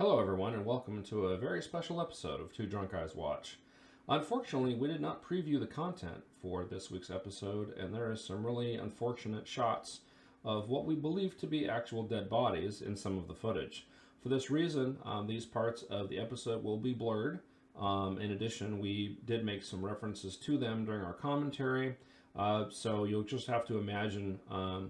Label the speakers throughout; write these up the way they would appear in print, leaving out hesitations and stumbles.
Speaker 1: Hello everyone and welcome to a very special episode of Two Drunk Guys Watch. Unfortunately, we did not preview the content for this week's episode, and there is some really unfortunate shots of what we believe to be actual dead bodies in some of the footage. For this reason, these parts of the episode will be blurred. In addition, we did make some references to them during our commentary, so you'll just have to imagine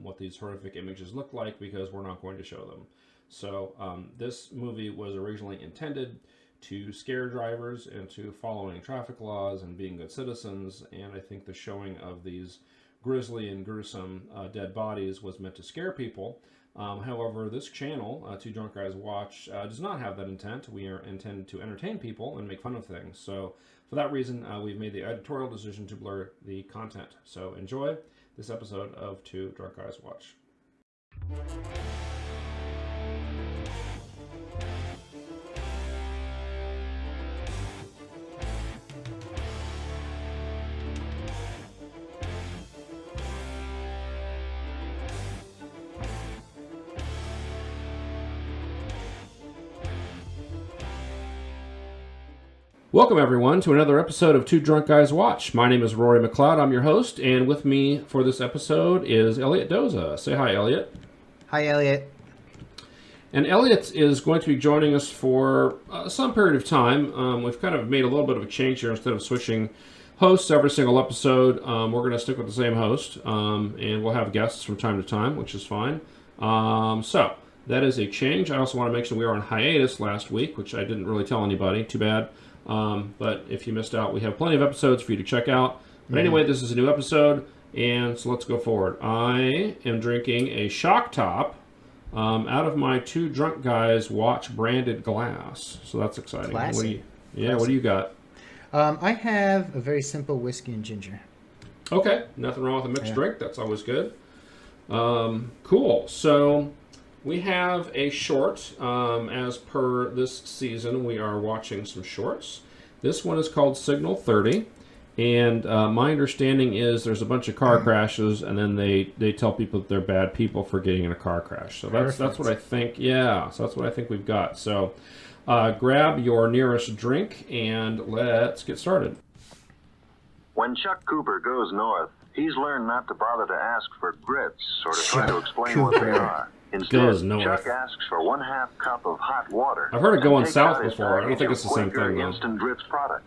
Speaker 1: what these horrific images look like because we're not going to show them. So this movie was originally intended to scare drivers into following traffic laws and being good citizens, and I think the showing of these grisly and gruesome dead bodies was meant to scare people. However, this channel, Two Drunk Guys Watch, does not have that intent. We are intended to entertain people and make fun of things. So for that reason, we've made the editorial decision to blur the content. So enjoy this episode of Two Drunk Guys Watch. Welcome everyone to another episode of Two Drunk Guys Watch. My name is Rory MacLeod. I'm your host, and with me for this episode is Elliott Doza. Say hi, Elliott.
Speaker 2: Hi, Elliott.
Speaker 1: And Elliott is going to be joining us for some period of time. We've kind of made a little bit of a change here. Instead of switching hosts every single episode, we're going to stick with the same host, and we'll have guests from time to time, which is fine. So that is a change. I also want to mention we were on hiatus last week, which I didn't really tell anybody. Too bad. But if you missed out, we have plenty of episodes for you to check out. But anyway, this is a new episode, and so let's go forward. I am drinking a Shock Top out of my Two Drunk Guys Watch branded glass. So that's exciting.
Speaker 2: Classic.
Speaker 1: What do you got?
Speaker 2: I have a very simple whiskey and ginger.
Speaker 1: Okay, nothing wrong with a mixed drink. That's always good. Cool. So we have a short. As per this season, we are watching some shorts. This one is called Signal 30. And my understanding is there's a bunch of car crashes, and then they tell people that they're bad people for getting in a car crash. So that's what I think. Yeah, so that's what I think we've got. So grab your nearest drink, and let's get started.
Speaker 3: When Chuck Cooper goes north, he's learned not to bother to ask for grits or to try to explain what they are. Instead, Chuck asks for 1/2 cup of hot water.
Speaker 1: I've heard it going south before. I don't think it's the same thing, though.
Speaker 3: Instant Grits product.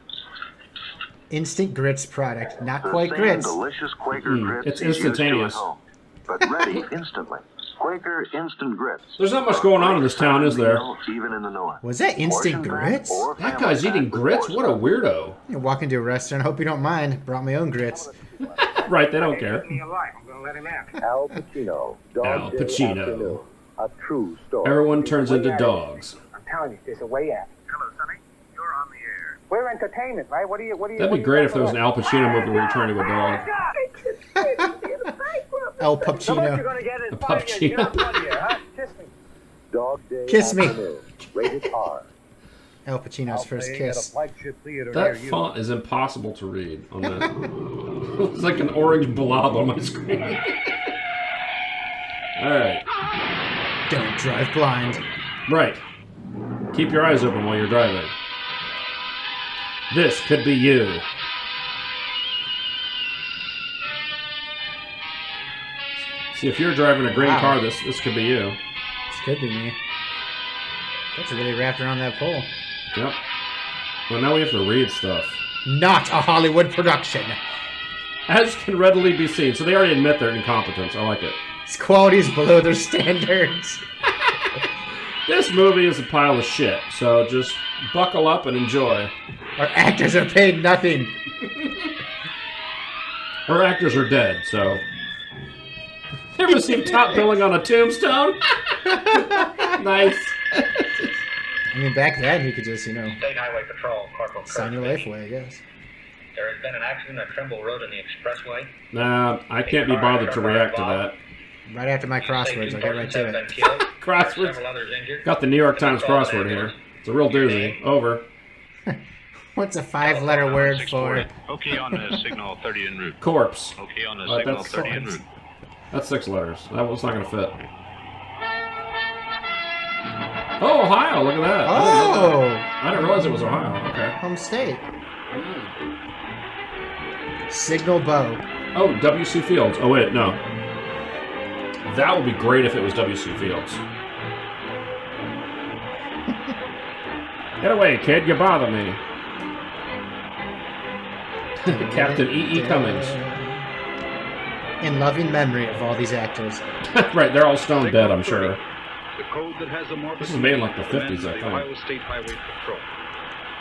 Speaker 2: Instant Grits product, not quite grits.
Speaker 3: Delicious Quaker grits.
Speaker 1: It's instantaneous,
Speaker 3: home, but ready instantly. Quaker Instant Grits.
Speaker 1: There's not much going on in this town, is there?
Speaker 3: Even in the north.
Speaker 2: Was that instant grits?
Speaker 1: That guy's eating grits? What a weirdo.
Speaker 2: You walk into a restaurant, hope you don't mind. Brought my own grits.
Speaker 1: Right, they don't care.
Speaker 4: Al Pacino.
Speaker 1: Al Pacino.
Speaker 4: A true story.
Speaker 1: Everyone turns into dogs.
Speaker 4: I'm telling you, there's a way out.
Speaker 5: Hello, Sonny. You're on the air.
Speaker 4: We're entertainment, right? What do you?
Speaker 1: That'd be great if there was an Al Pacino movie where you turn into a dog.
Speaker 2: El Pacino.
Speaker 1: A Pacino.
Speaker 4: Dog Day.
Speaker 2: Kiss me.
Speaker 4: Afternoon. Rated R.
Speaker 2: El Pacino's first kiss.
Speaker 1: That font is impossible to read on that. It's like an orange blob on my screen. Alright.
Speaker 2: Don't drive blind.
Speaker 1: Right. Keep your eyes open while you're driving. This could be you. See, if you're driving a green car, this could be you.
Speaker 2: This could be me. That's really wrapped around that pole.
Speaker 1: Yep. Well, now we have to read stuff.
Speaker 2: Not a Hollywood production.
Speaker 1: As can readily be seen. So they already admit their incompetence. I like it.
Speaker 2: Its quality is below their standards.
Speaker 1: This movie is a pile of shit. So just buckle up and enjoy.
Speaker 2: Our actors are paid nothing.
Speaker 1: Our actors are dead, so... You ever seen top billing on a tombstone? Nice.
Speaker 2: I mean, back then, you could just,
Speaker 5: State Highway Patrol, Corporal
Speaker 2: sign your life away, I guess.
Speaker 5: There has been an accident at Trimble Road on the expressway.
Speaker 1: Nah, I can't be bothered to react to that.
Speaker 2: Right after my crosswords, I'll get right to it.
Speaker 1: Crosswords. Got the New York Times crossword here. It's a real doozy. Over.
Speaker 2: What's a 5-letter word for?
Speaker 6: Okay on the signal 30 en route.
Speaker 1: Corpse.
Speaker 6: Okay on the signal 30 en route.
Speaker 1: That's 6 letters. That one's not going to fit. Oh, Ohio! Look at that.
Speaker 2: Oh!
Speaker 1: I didn't realize it was Ohio. Okay.
Speaker 2: Home state. Signal Bow.
Speaker 1: Oh, W.C. Fields. Oh wait, no. That would be great if it was W.C. Fields. Get away, kid! You bother me. Captain E.E. Cummings.
Speaker 2: In loving memory of all these actors.
Speaker 1: Right, they're all stone dead, I'm sure.
Speaker 5: The code that has a more
Speaker 1: This is made in like the 50s, I think.
Speaker 5: Ohio State Highway Patrol.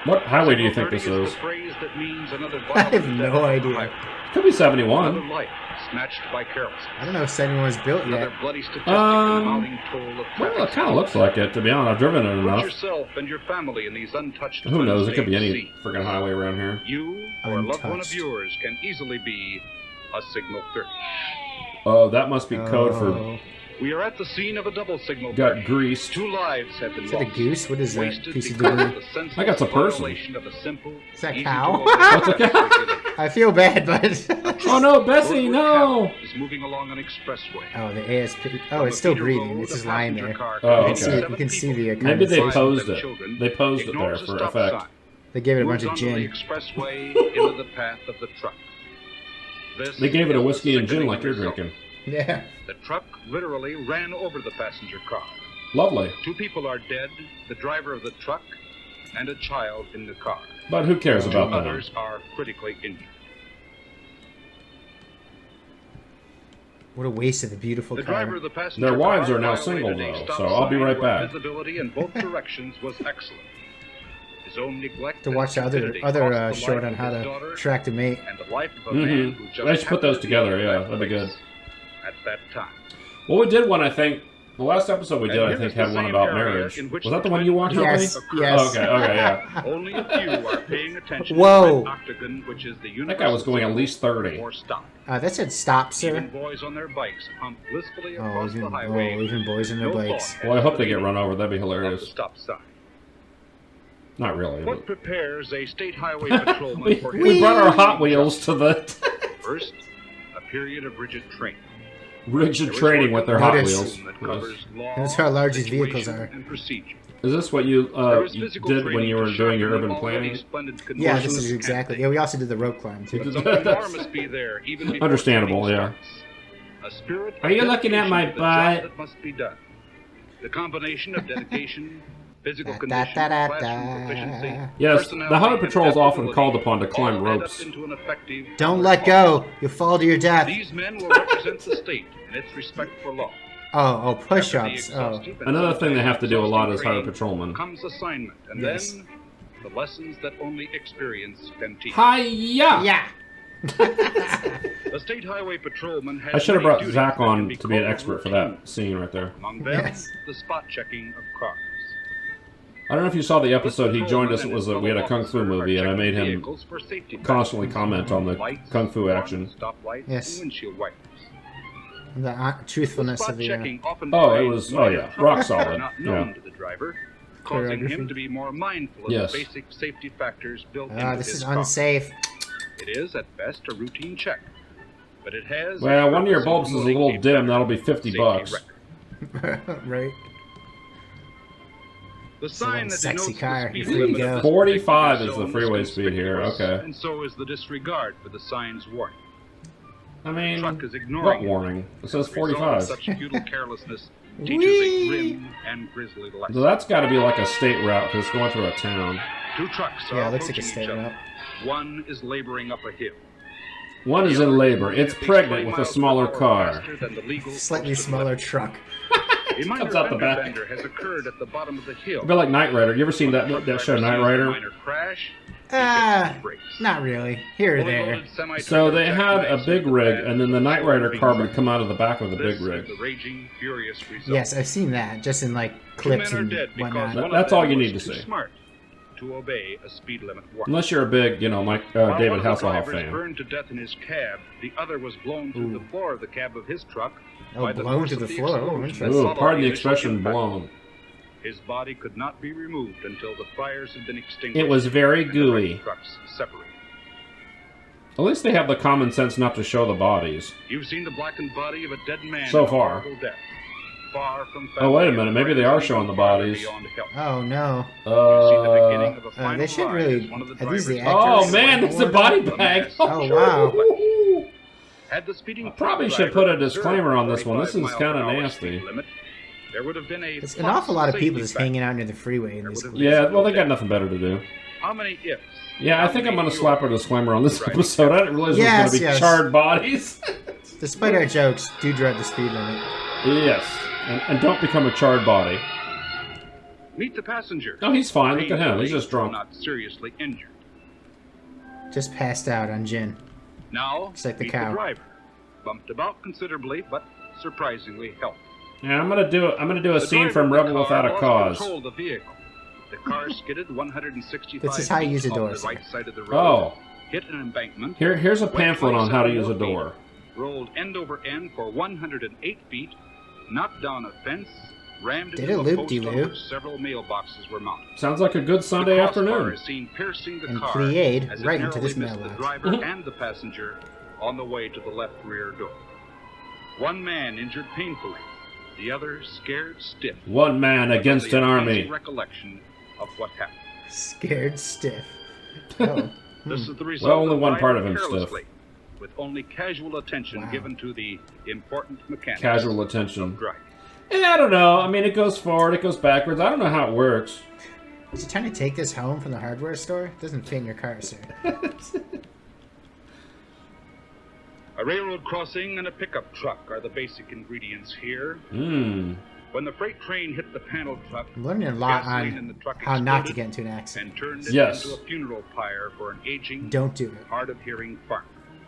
Speaker 1: What highway do you think this is?
Speaker 2: I have no idea.
Speaker 1: Could be 71.
Speaker 5: Another life snatched by carelessness.
Speaker 2: I don't know if 71 was built yet.
Speaker 5: Another bloody statistic in the mounting toll of
Speaker 1: Well, it kind of looks like it, to be honest. I've driven it
Speaker 5: Put
Speaker 1: enough.
Speaker 5: yourself and your family in these untouched.
Speaker 1: Who knows? It could be any
Speaker 5: unseen
Speaker 1: freaking highway around here.
Speaker 5: You or a loved one of
Speaker 2: Untouched.
Speaker 5: yours can easily be a signal 30.
Speaker 1: Oh, that must be code for
Speaker 5: We are at the scene of a double signal.
Speaker 1: got greased.
Speaker 5: 2 lives have been
Speaker 2: Is that a
Speaker 5: lost.
Speaker 2: goose? What is that
Speaker 5: Wasted
Speaker 2: piece of
Speaker 5: because
Speaker 2: debris?
Speaker 5: the senseless
Speaker 1: I got a person.
Speaker 5: violation of a simple,
Speaker 2: Is that
Speaker 5: easy
Speaker 2: cow?
Speaker 5: to obey
Speaker 1: What's a cow?
Speaker 5: regulation.
Speaker 2: I feel bad, but...
Speaker 1: Oh no, Bessie,
Speaker 5: Roadward
Speaker 1: no!
Speaker 5: Cow is moving along an expressway.
Speaker 2: Oh, the ASP... Oh, it's still breathing. It's just lying there.
Speaker 1: Oh,
Speaker 2: You can see
Speaker 1: okay.
Speaker 2: you can see the
Speaker 1: Maybe they
Speaker 2: condensation.
Speaker 1: posed it. They posed it there for effect.
Speaker 2: They gave it a bunch
Speaker 5: Moves
Speaker 2: of
Speaker 5: onto the
Speaker 2: gin.
Speaker 5: expressway into the path of the truck. This
Speaker 1: They gave it a
Speaker 5: is the
Speaker 1: whiskey and gin
Speaker 5: sickening
Speaker 1: like you're
Speaker 5: result.
Speaker 1: drinking.
Speaker 2: Yeah.
Speaker 5: The truck literally ran over the passenger car.
Speaker 1: Lovely.
Speaker 5: 2 people are dead, the driver of the truck, and a child in the car.
Speaker 1: But who cares
Speaker 5: 2
Speaker 1: about that?
Speaker 5: others are critically injured.
Speaker 2: What a waste of a beautiful
Speaker 5: The
Speaker 2: car.
Speaker 5: driver of the passenger
Speaker 1: Their wives
Speaker 5: car
Speaker 1: are now
Speaker 5: violated
Speaker 1: single,
Speaker 5: a
Speaker 1: though,
Speaker 5: stop
Speaker 1: so I'll be
Speaker 5: sign
Speaker 1: right
Speaker 5: where
Speaker 1: back.
Speaker 5: Visibility in both directions was excellent. His own neglect
Speaker 2: To watch the
Speaker 5: and
Speaker 2: other
Speaker 5: stupidity cost the
Speaker 2: short
Speaker 5: life
Speaker 2: on
Speaker 5: of
Speaker 2: how
Speaker 5: his
Speaker 2: to
Speaker 5: daughter
Speaker 2: attract a mate.
Speaker 5: and the life of a man who just
Speaker 1: They should put
Speaker 5: happened
Speaker 1: those
Speaker 5: to be
Speaker 1: together,
Speaker 5: in
Speaker 1: yeah,
Speaker 5: that
Speaker 1: that'd be
Speaker 5: place
Speaker 1: good.
Speaker 5: At that time.
Speaker 1: Well, we did one, I think. The last episode we did, I
Speaker 5: And
Speaker 1: think,
Speaker 5: here is
Speaker 1: had
Speaker 5: the
Speaker 1: one
Speaker 5: same
Speaker 1: about
Speaker 5: area
Speaker 1: marriage.
Speaker 5: in which
Speaker 1: Was that the
Speaker 5: the
Speaker 1: one you watched, Ronnie?
Speaker 2: Yes, yes.
Speaker 1: Oh, okay, yeah.
Speaker 5: Only a few are paying attention
Speaker 2: Whoa.
Speaker 5: to the octagon, which is the
Speaker 1: That guy was going at least 30.
Speaker 5: or stop.
Speaker 2: That said stop,
Speaker 5: Even
Speaker 2: sir.
Speaker 5: boys on their bikes pump blissfully
Speaker 2: Oh,
Speaker 5: across the
Speaker 2: even,
Speaker 5: highway.
Speaker 2: even boys on their
Speaker 5: No
Speaker 2: bikes.
Speaker 5: thought
Speaker 1: Well, I hope they
Speaker 5: as to
Speaker 1: get
Speaker 5: the
Speaker 1: run over. That'd be
Speaker 5: meaning of the
Speaker 1: hilarious.
Speaker 5: stop sign.
Speaker 1: Not really.
Speaker 5: What
Speaker 1: But
Speaker 5: prepares a state highway patrolman
Speaker 1: we,
Speaker 5: for
Speaker 1: we brought our Hot Wheels to the
Speaker 5: First, a period of rigid training.
Speaker 1: rigid
Speaker 5: There is
Speaker 1: training
Speaker 5: work
Speaker 1: with their
Speaker 5: on
Speaker 1: Hot
Speaker 2: Notice-
Speaker 1: Wheels.
Speaker 5: that covers law,
Speaker 2: Notice how large these vehicles
Speaker 5: situation,
Speaker 2: are.
Speaker 5: and procedure.
Speaker 1: Is this what you
Speaker 5: There is
Speaker 1: you
Speaker 5: physical
Speaker 1: did when
Speaker 5: training
Speaker 1: you
Speaker 5: to
Speaker 1: were doing your
Speaker 5: sharpen
Speaker 1: urban
Speaker 5: already
Speaker 1: planning?
Speaker 5: splendid
Speaker 2: Yeah, this
Speaker 5: contortions
Speaker 2: is
Speaker 5: and
Speaker 2: exactly.
Speaker 5: things.
Speaker 2: Yeah, we also did the rope climb too.
Speaker 5: But something more must be there, even before
Speaker 1: Understandable,
Speaker 5: training
Speaker 1: yeah.
Speaker 5: starts. A spirit of
Speaker 1: Are you looking at
Speaker 5: dedication
Speaker 1: my
Speaker 5: to the
Speaker 1: butt?
Speaker 5: job that must be done. The combination of dedication, physical
Speaker 2: Da,
Speaker 5: condition,
Speaker 2: da, da,
Speaker 5: classroom
Speaker 2: da.
Speaker 5: proficiency,
Speaker 1: Yes,
Speaker 5: personality,
Speaker 1: the Highway
Speaker 5: and
Speaker 1: Patrol is often
Speaker 5: adaptability
Speaker 1: called upon to
Speaker 5: all
Speaker 1: climb
Speaker 5: add up
Speaker 1: ropes.
Speaker 5: into an effective
Speaker 2: Don't let go. You'll fall to your death.
Speaker 5: These men will represent the state and its respect for law.
Speaker 2: Oh,
Speaker 5: After the
Speaker 2: push-ups. Oh.
Speaker 5: exhaustive and
Speaker 1: Another thing they have to do a lot is hire
Speaker 5: exhausting
Speaker 1: patrolmen.
Speaker 5: training comes assignment, and
Speaker 2: Yes.
Speaker 5: then the lessons that only experience can teach.
Speaker 1: Hi-ya!
Speaker 2: Yeah.
Speaker 5: The state highway patrolman has
Speaker 1: I should have
Speaker 5: many
Speaker 1: brought
Speaker 5: duties
Speaker 1: Zach
Speaker 5: that
Speaker 1: on
Speaker 5: can be
Speaker 1: to be an
Speaker 5: called
Speaker 1: expert for
Speaker 5: routine.
Speaker 1: that scene right there.
Speaker 5: Among them,
Speaker 2: Yes.
Speaker 5: the spot checking of cars.
Speaker 1: I don't know if you saw the episode he joined us. It was we had a kung fu movie, and I made him constantly comment on the kung fu action.
Speaker 2: Yes.
Speaker 5: Windshield wipers.
Speaker 2: The truthfulness
Speaker 5: Spot
Speaker 2: of the.
Speaker 5: checking often
Speaker 1: Oh, it
Speaker 5: finds
Speaker 1: was- oh,
Speaker 5: minor
Speaker 1: yeah, rock
Speaker 5: problems
Speaker 1: solid,
Speaker 5: not known
Speaker 1: yeah.
Speaker 5: to the driver, causing him
Speaker 2: Choreography.
Speaker 5: to be more mindful of
Speaker 1: Yes.
Speaker 5: the basic safety factors built
Speaker 2: Ah,
Speaker 5: into
Speaker 2: this
Speaker 5: his
Speaker 2: is
Speaker 5: car.
Speaker 2: unsafe.
Speaker 5: It is at best a routine check, but it has.
Speaker 1: Well,
Speaker 5: a
Speaker 1: one of your
Speaker 5: purpose
Speaker 1: bulbs is a
Speaker 5: promoting
Speaker 1: little dim.
Speaker 5: better
Speaker 1: That'll be 50
Speaker 5: safety
Speaker 1: bucks.
Speaker 5: record.
Speaker 2: Right.
Speaker 5: The
Speaker 2: a
Speaker 5: sign
Speaker 2: little
Speaker 5: that
Speaker 2: sexy
Speaker 5: denotes
Speaker 2: car.
Speaker 5: the speed
Speaker 2: Here you
Speaker 5: limit
Speaker 2: go.
Speaker 5: of this
Speaker 1: 45
Speaker 5: particular
Speaker 1: is the
Speaker 5: zone
Speaker 1: freeway speed here,
Speaker 5: conspicuous,
Speaker 1: okay.
Speaker 5: And so is the disregard for the sign's warning.
Speaker 1: I mean,
Speaker 5: Truck is
Speaker 1: what
Speaker 5: ignoring it.
Speaker 1: warning? It says
Speaker 5: As a result,
Speaker 1: 45.
Speaker 5: Such futile carelessness teaches
Speaker 2: Whee!
Speaker 5: a grim and grisly lesson.
Speaker 1: So that's got to be like a state route because it's going through a town.
Speaker 5: 2 trucks are
Speaker 2: Yeah, it looks like a
Speaker 5: approaching
Speaker 2: state
Speaker 5: each other.
Speaker 2: route.
Speaker 5: One is laboring up a hill.
Speaker 1: One is in labor. It's pregnant with a smaller car.
Speaker 2: Slightly smaller truck.
Speaker 5: A minor
Speaker 1: Comes out the
Speaker 5: fender
Speaker 1: back.
Speaker 5: bender has occurred at the bottom of the hill.
Speaker 1: A bit like Knight Rider. You ever seen that
Speaker 5: Truck
Speaker 1: that show
Speaker 5: driver
Speaker 1: Knight
Speaker 5: sees the
Speaker 1: Rider?
Speaker 5: minor crash.
Speaker 2: Not really. Here or there.
Speaker 1: So they had a big rig, and then the Knight Rider car would come out of the back of the big rig.
Speaker 5: The raging, furious result.
Speaker 2: Yes, I've seen that, just in like
Speaker 5: Two
Speaker 2: clips
Speaker 5: men are
Speaker 2: and
Speaker 5: dead because
Speaker 2: whatnot.
Speaker 5: one of
Speaker 1: That's
Speaker 5: them
Speaker 1: all you
Speaker 5: was
Speaker 1: need to
Speaker 5: too
Speaker 1: see.
Speaker 5: Smart to obey a speed limit warning.
Speaker 1: Unless you're a big, Mike
Speaker 5: While
Speaker 1: David
Speaker 5: one of the
Speaker 1: Hasselhoff
Speaker 5: drivers
Speaker 1: fan.
Speaker 5: burned to death in his cab, the other was blown through the floor of the cab of his truck.
Speaker 2: Oh,
Speaker 5: by the
Speaker 2: blown
Speaker 5: force
Speaker 2: to
Speaker 5: of
Speaker 2: the
Speaker 5: the
Speaker 2: floor. Oh,
Speaker 5: explosion.
Speaker 2: interesting.
Speaker 1: Ooh,
Speaker 5: Followed
Speaker 1: pardon the
Speaker 5: initial
Speaker 1: expression,
Speaker 5: impact.
Speaker 1: blown.
Speaker 5: His body could not be removed until the fires had been extinguished.
Speaker 1: It was very
Speaker 5: and the
Speaker 1: gooey.
Speaker 5: wrecked trucks separated.
Speaker 1: At least they have the common sense not to show the bodies.
Speaker 5: You've seen the blackened body of a dead man.
Speaker 1: So
Speaker 5: in a
Speaker 1: far.
Speaker 5: horrible death. far from
Speaker 1: Oh, wait a minute. Maybe they are showing the bodies.
Speaker 2: Oh no.
Speaker 1: They
Speaker 2: should really. Are these the actors?
Speaker 1: Oh man, it's a body bag.
Speaker 2: Oh wow.
Speaker 5: Had the speeding
Speaker 1: I probably should put a disclaimer on this one. This is kind of nasty.
Speaker 5: There would have been
Speaker 2: It's an awful lot of people just hanging out near the freeway in these.
Speaker 1: Yeah, well, they got nothing better to do.
Speaker 5: How many ifs?
Speaker 1: Yeah, I think I'm going to slap a disclaimer on this episode. I didn't realize it was going to be charred bodies.
Speaker 2: Despite our jokes, do drive the speed limit.
Speaker 1: Yes, and don't become a charred body.
Speaker 5: Meet the passenger.
Speaker 1: Oh, he's fine. Look at him. He's just drunk.
Speaker 5: Not seriously injured.
Speaker 2: Just passed out on gin.
Speaker 5: Now,
Speaker 2: It's like the
Speaker 5: meet
Speaker 2: cow.
Speaker 5: the driver. Bumped about considerably, but surprisingly healthy.
Speaker 1: Yeah, I'm gonna do a
Speaker 5: The
Speaker 1: scene
Speaker 5: driver
Speaker 1: from
Speaker 5: of the
Speaker 1: Rebel
Speaker 5: car
Speaker 1: Without a
Speaker 5: lost
Speaker 1: Cause.
Speaker 5: control of the vehicle. The car skidded 165
Speaker 2: This is how you use a
Speaker 5: feet
Speaker 2: door,
Speaker 5: off the
Speaker 2: sir.
Speaker 5: right side of the road.
Speaker 1: Oh,
Speaker 5: Hit an embankment.
Speaker 1: here's a pamphlet on how to use a door.
Speaker 5: Rolled end over end for 108 feet. Knocked down a fence. Rammed
Speaker 2: Did
Speaker 5: into
Speaker 2: a
Speaker 5: a post on
Speaker 2: loop-de-loop.
Speaker 5: which several mailboxes were mounted.
Speaker 1: Sounds like a good Sunday
Speaker 5: The crossbar
Speaker 1: afternoon.
Speaker 5: is seen piercing the
Speaker 2: And
Speaker 5: car
Speaker 2: Plied
Speaker 5: as it
Speaker 2: right into this
Speaker 5: narrowly missed
Speaker 2: mailbox.
Speaker 5: the driver and the passenger on the way to the left rear door. One man injured painfully, the other scared stiff.
Speaker 1: One man against an army.
Speaker 5: Recollection of what happened.
Speaker 2: Scared stiff. Oh.
Speaker 5: This is the result.
Speaker 1: Well, only
Speaker 5: of
Speaker 1: one part
Speaker 5: driving
Speaker 1: of him stiff.
Speaker 5: carelessly, with only casual attention
Speaker 2: Wow.
Speaker 5: given to the important mechanics.
Speaker 1: Casual attention.
Speaker 5: of driving.
Speaker 1: I don't know. I mean, it goes forward, it goes backwards. I don't know how it works.
Speaker 2: Was you trying to take this home from the hardware store? It doesn't fit in your car, sir.
Speaker 5: A railroad crossing and a pickup truck are the basic ingredients here.
Speaker 1: Hmm.
Speaker 5: When the freight train hit the panel truck,
Speaker 2: I'm learning a lot
Speaker 5: gasoline in
Speaker 2: on
Speaker 5: the truck
Speaker 2: how not to
Speaker 5: exploded
Speaker 2: get into an accident.
Speaker 5: and turned it
Speaker 1: Yes.
Speaker 5: into a funeral pyre for an aging,
Speaker 2: Don't do it.
Speaker 5: hard of hearing farmer.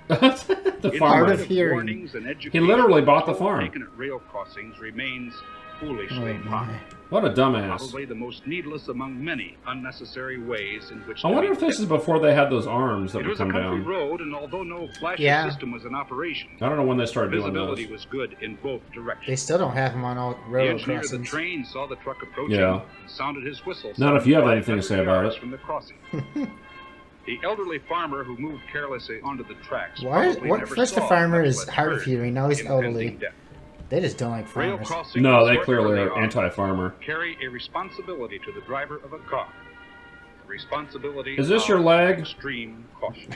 Speaker 1: The
Speaker 5: Its
Speaker 1: farmer.
Speaker 2: Hard
Speaker 5: set
Speaker 2: of hearing.
Speaker 5: warnings and
Speaker 1: He
Speaker 5: education
Speaker 1: literally bought the farm.
Speaker 5: taken at rail crossings remains
Speaker 2: Oh
Speaker 5: foolishly
Speaker 2: my.
Speaker 5: high.
Speaker 1: What a dumbass.
Speaker 5: Probably the most needless among many unnecessary ways in which
Speaker 1: I
Speaker 5: to
Speaker 1: wonder
Speaker 5: meet
Speaker 1: if this
Speaker 5: death.
Speaker 1: is before they had those arms that
Speaker 5: It
Speaker 1: would
Speaker 5: was a
Speaker 1: come
Speaker 5: country
Speaker 1: down.
Speaker 5: road, and although no flash
Speaker 2: Yeah.
Speaker 5: system was in operation,
Speaker 1: I don't know when they started doing
Speaker 5: visibility
Speaker 1: those.
Speaker 5: was good in both directions.
Speaker 2: They still don't have them on all
Speaker 5: The
Speaker 2: railroad
Speaker 5: engineer of the
Speaker 2: crossings.
Speaker 5: train saw the truck approaching
Speaker 1: Yeah.
Speaker 5: and sounded his whistle.
Speaker 1: Not if you have
Speaker 5: 500
Speaker 1: anything to say about
Speaker 5: yards
Speaker 1: it.
Speaker 5: From the crossing. The elderly farmer who moved carelessly onto the tracks.
Speaker 2: Why?
Speaker 5: probably
Speaker 2: What?
Speaker 5: never
Speaker 2: First the
Speaker 5: saw,
Speaker 2: farmer
Speaker 5: much
Speaker 2: is
Speaker 5: less
Speaker 2: hard of
Speaker 5: heard
Speaker 2: hearing. Now he's
Speaker 5: impending
Speaker 2: elderly.
Speaker 5: death.
Speaker 2: They just don't like
Speaker 5: Rail
Speaker 2: farmers.
Speaker 5: crossing,
Speaker 1: No, they
Speaker 5: short
Speaker 1: clearly
Speaker 5: as
Speaker 1: are
Speaker 5: they
Speaker 1: anti-farmer.
Speaker 5: carry a responsibility to the driver of a car. A responsibility
Speaker 1: Is this your
Speaker 5: of
Speaker 1: leg?
Speaker 5: Extreme caution.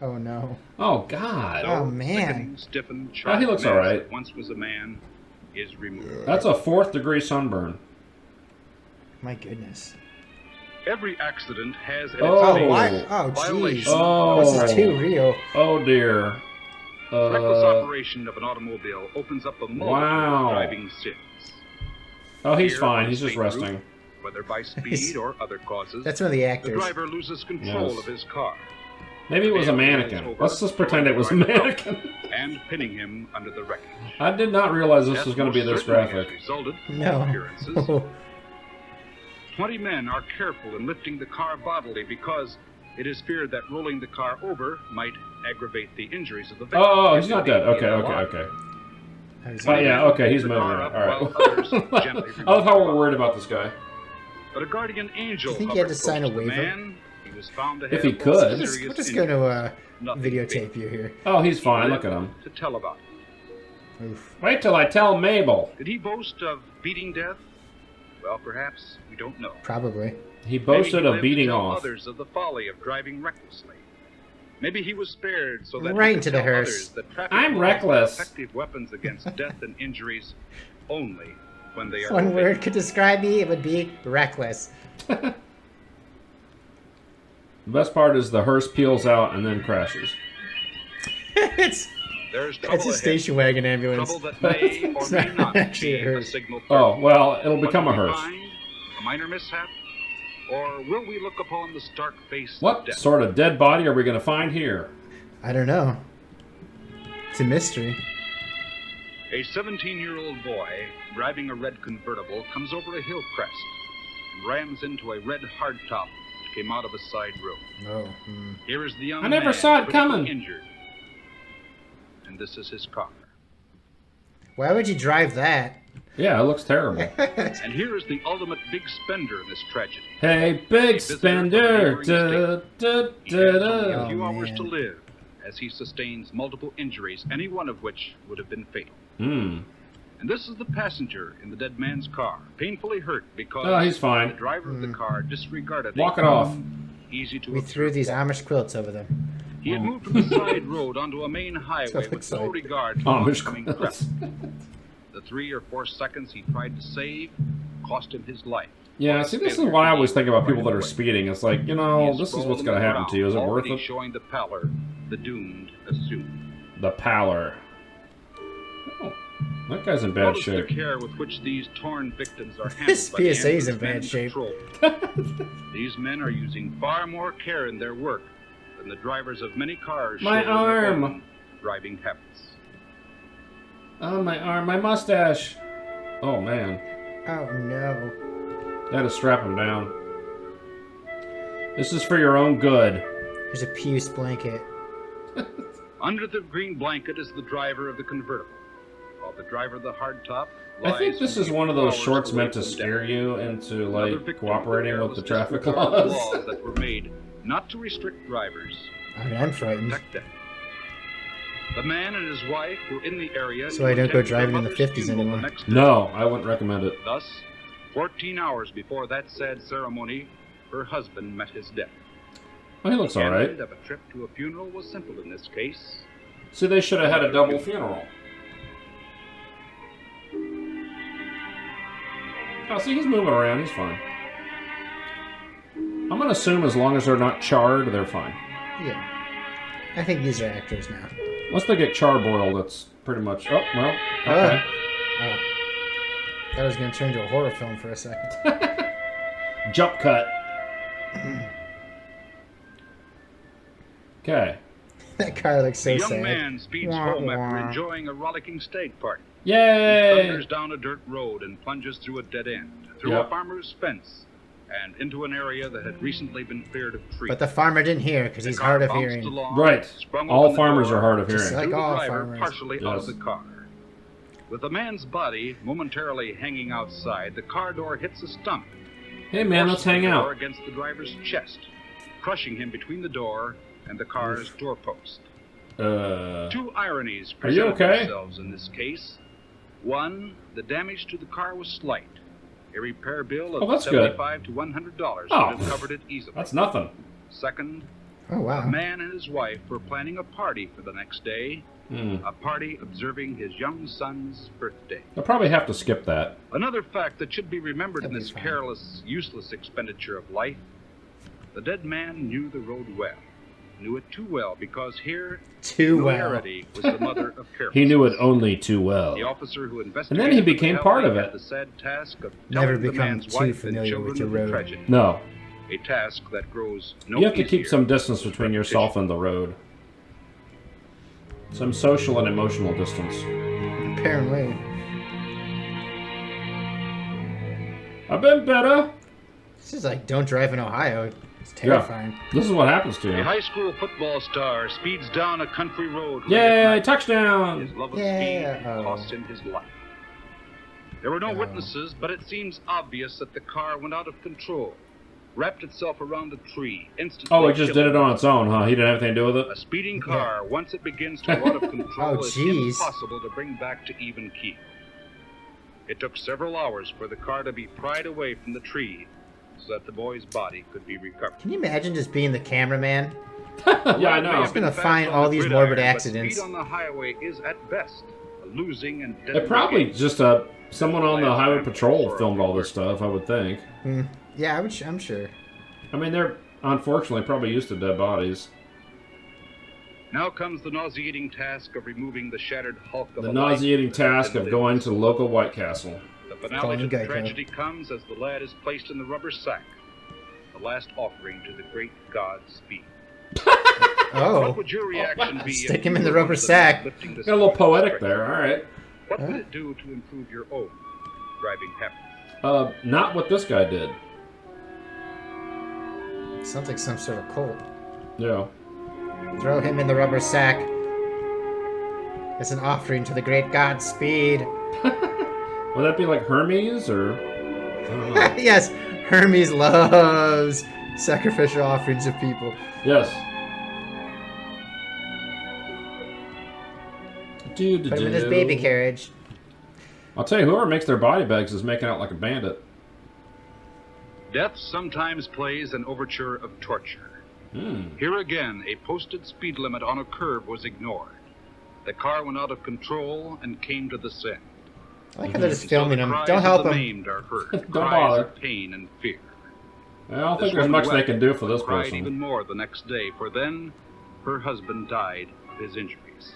Speaker 2: Oh no.
Speaker 1: Oh, God.
Speaker 2: Oh,
Speaker 5: So,
Speaker 2: man.
Speaker 5: sickened, stiffened,
Speaker 1: Oh, he looks
Speaker 5: charred
Speaker 1: all
Speaker 5: mess
Speaker 1: right.
Speaker 5: that once was a man is removed.
Speaker 1: That's a 4th-degree sunburn.
Speaker 2: My goodness.
Speaker 5: Every accident has at its
Speaker 1: Oh.
Speaker 5: base
Speaker 2: why? Oh, jeez.
Speaker 5: violation
Speaker 1: Oh.
Speaker 2: This is too real.
Speaker 1: Oh, dear.
Speaker 5: Reckless operation of an automobile opens up a multitude
Speaker 1: Wow.
Speaker 5: of driving sins.
Speaker 1: Oh, he's
Speaker 5: Here
Speaker 1: fine.
Speaker 5: on
Speaker 1: He's just
Speaker 5: state route,
Speaker 1: resting.
Speaker 5: Whether by speed or other causes,
Speaker 2: That's one of the
Speaker 5: the
Speaker 2: actors.
Speaker 5: driver loses control
Speaker 1: Yes.
Speaker 5: of his car
Speaker 1: Maybe it was a mannequin. Let's just pretend it was a mannequin.
Speaker 5: and pinning him under the wreckage.
Speaker 1: I did not realize this
Speaker 5: Death
Speaker 1: was going to be
Speaker 5: most
Speaker 1: this
Speaker 5: certainly
Speaker 1: graphic.
Speaker 5: has resulted from
Speaker 2: No.
Speaker 5: appearances. 20 men are careful in lifting the car bodily because it is feared that rolling the car over might aggravate the injuries of the victim.
Speaker 1: Oh, he's not dead.
Speaker 5: Indeed,
Speaker 1: Okay,
Speaker 5: he is
Speaker 1: okay,
Speaker 5: alive.
Speaker 1: okay.
Speaker 2: How's
Speaker 1: Oh,
Speaker 2: that?
Speaker 1: yeah, okay, he's
Speaker 5: The
Speaker 1: moving
Speaker 5: car
Speaker 1: it.
Speaker 5: up
Speaker 1: All right.
Speaker 5: while others gently
Speaker 1: I love how
Speaker 5: remove
Speaker 1: we're worried about this guy.
Speaker 5: But a guardian angel
Speaker 2: Do you think he had
Speaker 5: hovered
Speaker 2: to sign a
Speaker 5: close to the
Speaker 2: waiver?
Speaker 5: man. He was found to
Speaker 1: If
Speaker 5: have
Speaker 1: he could.
Speaker 5: serious
Speaker 2: We're just
Speaker 5: injuries.
Speaker 2: going to
Speaker 5: Nothing
Speaker 2: videotape you here.
Speaker 1: Oh, he's
Speaker 5: He
Speaker 1: fine.
Speaker 5: lived
Speaker 1: Look at him.
Speaker 5: to tell about it.
Speaker 2: Oof.
Speaker 1: Wait till I tell Mabel.
Speaker 5: Did he boast of beating death? Well, perhaps. We don't know.
Speaker 2: Probably.
Speaker 1: He
Speaker 5: Maybe
Speaker 1: boasted
Speaker 5: he
Speaker 1: of
Speaker 5: lived
Speaker 1: beating
Speaker 5: to tell
Speaker 1: off.
Speaker 5: others of the folly of driving recklessly. Maybe he was spared so that
Speaker 2: Right
Speaker 5: he
Speaker 2: into
Speaker 5: could
Speaker 2: the
Speaker 5: tell
Speaker 2: hearse.
Speaker 5: others that traffic
Speaker 1: I'm
Speaker 5: laws are
Speaker 1: reckless.
Speaker 5: effective weapons against death and injuries only when they
Speaker 2: If
Speaker 5: are
Speaker 2: one
Speaker 5: obeyed.
Speaker 2: word could describe me, it would be reckless.
Speaker 1: The best part is the hearse peels out and then crashes.
Speaker 2: it's
Speaker 5: There's trouble
Speaker 2: it's a
Speaker 5: ahead.
Speaker 2: station wagon ambulance.
Speaker 5: Trouble that may or
Speaker 2: It's
Speaker 5: may
Speaker 2: not
Speaker 5: not
Speaker 2: actually
Speaker 5: be
Speaker 2: a
Speaker 5: a
Speaker 2: hearse.
Speaker 5: signal.
Speaker 1: Oh, well, it'll
Speaker 5: What
Speaker 1: become a
Speaker 5: will we
Speaker 1: hearse.
Speaker 5: find? A minor mishap? Or will we look upon the stark face of
Speaker 1: What
Speaker 5: death?
Speaker 1: sort of dead body are we going to find here?
Speaker 2: I don't know. It's a mystery.
Speaker 5: A 17-year-old boy driving a red convertible comes over a hill crest and rams into a red hardtop that came out of a side road.
Speaker 2: Oh.
Speaker 5: Here is the young
Speaker 1: I never
Speaker 5: man
Speaker 1: saw it
Speaker 5: critically
Speaker 1: coming.
Speaker 5: injured. And this is his car.
Speaker 2: Why would you drive that?
Speaker 1: Yeah, it looks terrible.
Speaker 5: And here is the ultimate big spender in this tragedy.
Speaker 1: Hey, big spender. Da, da,
Speaker 5: He has
Speaker 1: da,
Speaker 5: only
Speaker 1: da.
Speaker 5: a few
Speaker 2: Oh,
Speaker 5: hours
Speaker 2: man.
Speaker 5: to live as he sustains multiple injuries, any one of which would have been fatal.
Speaker 1: Hmm.
Speaker 5: And this is the passenger in the dead man's car, painfully hurt because
Speaker 1: Oh, he's fine.
Speaker 5: the driver of the car disregarded
Speaker 1: Walk it off.
Speaker 5: Easy to
Speaker 2: We threw these Amish quilts over them.
Speaker 5: He had moved from the side road onto a main highway with no regard to
Speaker 1: Amish
Speaker 5: oncoming
Speaker 1: quilts.
Speaker 5: traffic. The 3 or 4 seconds he tried to save cost him his life.
Speaker 1: Yeah, see, this is what I always think about people that are speaking. It's like, you know, this is what's going to happen to you. Is it worth it?
Speaker 5: Showing the pallor the doomed assume.
Speaker 1: The pallor. Oh, that guy's in bad
Speaker 5: Notice
Speaker 1: shape.
Speaker 5: the care with which these torn victims are handled.
Speaker 2: This
Speaker 5: by the
Speaker 2: PSA is in
Speaker 5: ambulance
Speaker 2: bad
Speaker 5: men
Speaker 2: shape.
Speaker 5: patrol. These men are using far more care in their work than the drivers of many cars
Speaker 1: My
Speaker 5: show in their
Speaker 1: arm.
Speaker 5: own driving habits.
Speaker 1: Oh, my arm, my mustache. Oh, man.
Speaker 2: Oh no.
Speaker 1: Had to strap him down. This is for your own good.
Speaker 2: There's a puce blanket.
Speaker 5: Under the green blanket is the driver of the convertible, while the driver of the hardtop
Speaker 1: I think this is one of those shorts
Speaker 5: away
Speaker 1: meant to
Speaker 5: from
Speaker 1: scare
Speaker 5: death.
Speaker 1: you into,
Speaker 5: Another
Speaker 1: like,
Speaker 5: victim
Speaker 1: cooperating with the
Speaker 5: carelessness
Speaker 1: traffic
Speaker 5: regarding
Speaker 1: laws.
Speaker 5: laws that were made not to restrict drivers,
Speaker 2: I mean, I'm frightened.
Speaker 5: protect them. The man and his wife were in the area.
Speaker 2: So I don't
Speaker 5: to
Speaker 2: go
Speaker 5: attend their
Speaker 2: driving in the
Speaker 5: mother's
Speaker 2: 50s
Speaker 5: funeral
Speaker 2: anymore.
Speaker 5: the next day.
Speaker 1: No, I wouldn't recommend it.
Speaker 5: Thus, 14 hours before that sad ceremony, her husband met his death.
Speaker 1: Well, he looks
Speaker 5: The
Speaker 1: alright.
Speaker 5: end of a trip to a funeral was simple in this case.
Speaker 1: See, they should have had a double funeral. Oh, see, he's moving around. He's fine. I'm going to assume as long as they're not charred, they're fine.
Speaker 2: Yeah. I think these are actors now.
Speaker 1: Once they get char-boiled, it's pretty much... Oh, well, okay.
Speaker 2: Oh. That was going to turn into a horror film for a second.
Speaker 1: Jump cut. Okay.
Speaker 2: That car looks so
Speaker 5: A young
Speaker 2: sad.
Speaker 5: man speeds
Speaker 2: Wah,
Speaker 5: home
Speaker 2: wah.
Speaker 5: after enjoying a rollicking stag party. He
Speaker 1: Yay!
Speaker 5: thunders down a dirt road and plunges through a dead end, through
Speaker 1: Yep.
Speaker 5: a farmer's fence, and into an area that had recently been cleared of trees.
Speaker 2: But the farmer didn't hear because he's
Speaker 5: The car
Speaker 2: hard of
Speaker 5: bounced
Speaker 2: hearing.
Speaker 5: along,
Speaker 1: Right.
Speaker 5: sprung
Speaker 1: All
Speaker 5: open the
Speaker 1: farmers
Speaker 5: door,
Speaker 1: are hard of
Speaker 2: Just
Speaker 1: hearing.
Speaker 2: like
Speaker 5: threw the
Speaker 2: all
Speaker 5: driver
Speaker 2: farmers.
Speaker 5: partially out of
Speaker 1: Yes.
Speaker 5: the car. With the man's body momentarily hanging outside, the car door hits a stump.
Speaker 1: Hey, man, let's
Speaker 5: forces the
Speaker 1: hang
Speaker 5: door
Speaker 1: out.
Speaker 5: against the driver's chest, crushing him between the door and the car's doorpost. Two ironies
Speaker 1: Are you
Speaker 5: present
Speaker 1: okay?
Speaker 5: themselves in this case. One, the damage to the car was slight. A repair bill
Speaker 1: Oh,
Speaker 5: of
Speaker 1: that's good.
Speaker 5: $75 to $100
Speaker 1: Oh,
Speaker 5: would have covered it easily.
Speaker 1: That's nothing.
Speaker 5: Second,
Speaker 2: Oh,
Speaker 5: a
Speaker 2: wow.
Speaker 5: man and his wife were planning a party for the next day, a party observing his young son's birthday.
Speaker 1: I'll probably have to skip that.
Speaker 5: Another fact that should be remembered in
Speaker 2: That'll be
Speaker 5: this
Speaker 2: fine.
Speaker 5: careless, useless expenditure of life, the dead man knew the road well. Knew it too well because here,
Speaker 2: Too well.
Speaker 5: familiarity was the mother of carelessness.
Speaker 1: He knew it only too well.
Speaker 5: The officer who
Speaker 1: And
Speaker 5: investigated
Speaker 1: then he
Speaker 5: the
Speaker 1: became part of
Speaker 5: fatality
Speaker 1: it.
Speaker 5: had the sad task of
Speaker 2: Never
Speaker 5: telling the
Speaker 2: become
Speaker 5: man's
Speaker 2: too
Speaker 5: wife and
Speaker 2: familiar
Speaker 5: children
Speaker 2: with your
Speaker 5: of the
Speaker 2: road.
Speaker 5: tragedy.
Speaker 1: No.
Speaker 5: A task that grows no
Speaker 1: You have to keep
Speaker 5: easier
Speaker 1: some distance
Speaker 5: with
Speaker 1: between
Speaker 5: repetition.
Speaker 1: yourself and the road. Some social and emotional distance.
Speaker 2: Apparently.
Speaker 1: I've been better.
Speaker 2: This is like Don't Drive in Ohio. It's terrifying.
Speaker 1: This is what happens to
Speaker 5: A
Speaker 1: you.
Speaker 5: high school football star speeds down a country road. late
Speaker 1: Yay,
Speaker 5: at night.
Speaker 1: touchdown!
Speaker 5: His love of
Speaker 2: Yeah.
Speaker 5: speed cost him his life. There were no
Speaker 2: Oh.
Speaker 5: witnesses, but it seems obvious that the car went out of control, wrapped itself around a tree, instantly.
Speaker 1: Oh, it just did
Speaker 5: killing
Speaker 1: it on its own, huh? He didn't have anything to do with
Speaker 5: A
Speaker 1: it?
Speaker 5: speeding car, once it begins to go out of control,
Speaker 2: Oh,
Speaker 5: is
Speaker 2: jeez.
Speaker 5: impossible to bring back to even keel. It took several hours for the car to be pried away from the tree so that the boy's body could be recovered.
Speaker 2: Can you imagine just being the cameraman?
Speaker 1: Yeah, I know.
Speaker 2: He's gonna find all these morbid accidents.
Speaker 5: Speed on the highway is at best a losing and
Speaker 1: It
Speaker 5: deadly
Speaker 1: probably
Speaker 5: game.
Speaker 1: just someone on the highway patrol filmed all this stuff, I would think.
Speaker 2: Yeah, I'm sure.
Speaker 1: I mean, they're unfortunately probably used to dead bodies.
Speaker 5: Now comes the nauseating task of removing the shattered hulk of
Speaker 1: The
Speaker 5: a life
Speaker 1: nauseating
Speaker 5: that had
Speaker 1: task
Speaker 5: been
Speaker 1: of going
Speaker 5: lived.
Speaker 1: to the local White Castle.
Speaker 5: The finale
Speaker 2: Calling
Speaker 5: to the
Speaker 2: Geico.
Speaker 5: tragedy comes as the lad is placed in the rubber sack, the last offering to the great god Speed. What
Speaker 2: Oh.
Speaker 5: would your reaction be?
Speaker 2: Stick
Speaker 5: if
Speaker 2: him
Speaker 5: you
Speaker 2: in the
Speaker 5: were
Speaker 2: rubber
Speaker 5: once the
Speaker 2: sack.
Speaker 5: man lifting this
Speaker 1: Got a little
Speaker 5: horrible
Speaker 1: poetic
Speaker 5: tragedy?
Speaker 1: there, alright.
Speaker 5: What would
Speaker 2: Huh?
Speaker 5: it do to improve your own driving habits?
Speaker 1: Not what this guy did.
Speaker 2: Sounds like some sort of cult.
Speaker 1: Yeah.
Speaker 2: Throw him in the rubber sack. It's an offering to the great god Speed.
Speaker 1: Would that be like Hermes, or? I don't know.
Speaker 2: Yes, Hermes loves sacrificial offerings of people.
Speaker 1: Yes.
Speaker 2: Put him in this baby carriage.
Speaker 1: I'll tell you, whoever makes their body bags is making out like a bandit.
Speaker 5: Death sometimes plays an overture of torture. Here again, a posted speed limit on a curve was ignored. The car went out of control and came to the send.
Speaker 2: I like how they're just filming him.
Speaker 5: Cries
Speaker 2: Don't
Speaker 5: of
Speaker 2: help
Speaker 5: the
Speaker 2: him.
Speaker 5: maimed are heard.
Speaker 1: Don't
Speaker 5: Cries
Speaker 1: bother.
Speaker 5: of pain and fear.
Speaker 1: I don't think
Speaker 5: This
Speaker 1: there's
Speaker 5: woman
Speaker 1: much they
Speaker 5: wept
Speaker 1: can do for this
Speaker 5: and cried
Speaker 1: person.
Speaker 5: even more the next day, for then her husband died of his injuries.